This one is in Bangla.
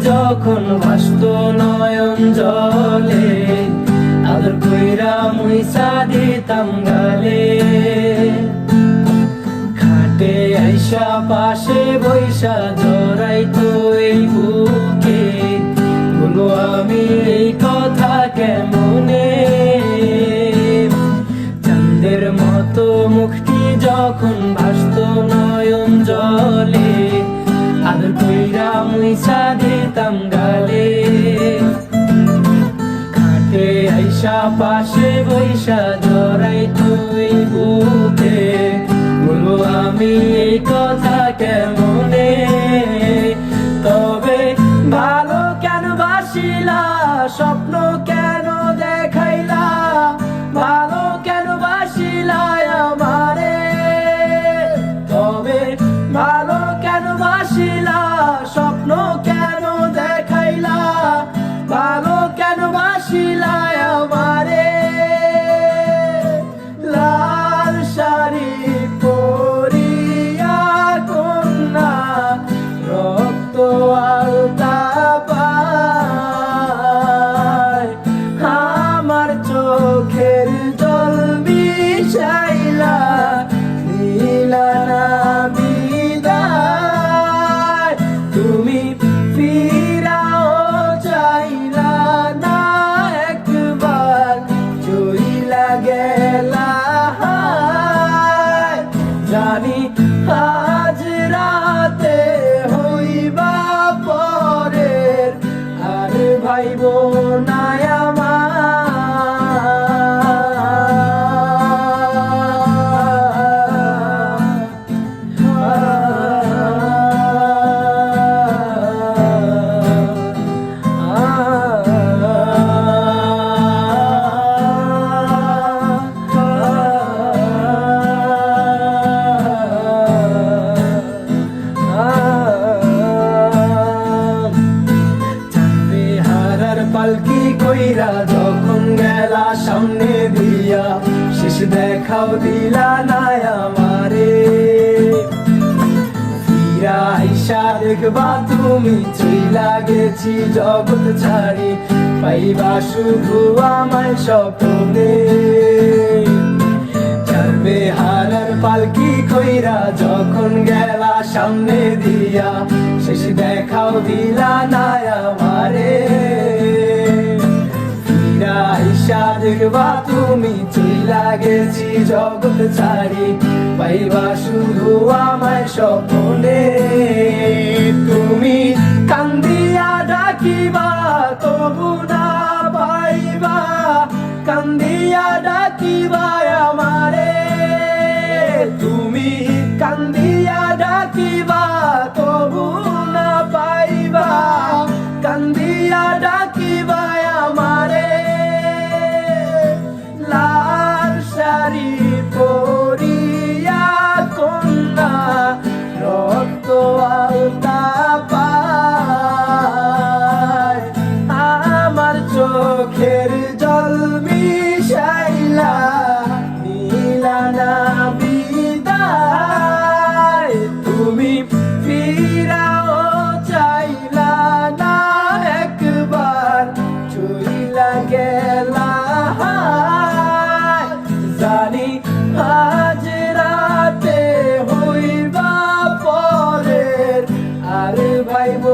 যখন ভাসত নয়ন জলে, আদর কইরা মুইসা দিতাম গালে। খাটে আইসা পাশে বৈশা জড়াইতো এই বুকে, বলো আমি এই কথা কেমনে। চাঁদের মতো মুখটি যখন ভাসত নয়ন জলে, আদর কইরা মুইসা দিতাম গালে। খাটে আইসা পাশে বৈশা জড়াইতো এই বুকে, বলো আমি এই কথা কেমনে। তবে ভালো কেন বাসিলা, স্বপ্ন কেন দেখাইলা, ভালো কেন বাসিলা আমারে। তবে ভালো কেন বাসিলা, স্বপ্ন কেন দেখাইলা, ভালো কেন বাসিলা আমারে। লাল শাড়ি পরিয়া কন্যা, রক্ত আলতা পায়, আমার চোখের জল মিশাইলা দিলা না বিদায়। তুমি ফিরাও চাইলা না একবার, চইলা গেলা। জানি আজ রাতে হইবা পরের, আর ভাইব না পালকি কইরা যখন গেলা সামনে দিয়া, শেষ দেখাও দিলা না আমারে। ফিরা আইসা দেখবা তুমি চইলা গেছি জগৎ ছাড়ি, পাইবা শুধু আমায় স্বপ্নে। চারবে হারার পালকি কইরা যখন গেলা সামনে দিয়া, শেষ দেখাও দিলা না আমারে। আইসা দেখবা তুমি চইলা গেছি জগৎ ছাড়ি, পাইবা শুধু আমায় স্বপ্নে। তুমি কান্দিয়া ডাকিবা তবু না পাইবা, কান্দিয়া ডাকিবা আমারে। তুমি কান্দিয়া ডাকিবা তবু না পাইবা, কান্দিয়া ডাকিবা আমারে। লাল শাড়ি পরিয়া কন্যা, রক্ত আলতা পায়, আমার চোখের জল মিশাইলা দিলা না বিদায়। তুমি ফিরাও চাইলা না একবার, চইলা গেলা। জানি আজ রাতে হইবা পরের, আর ভাইব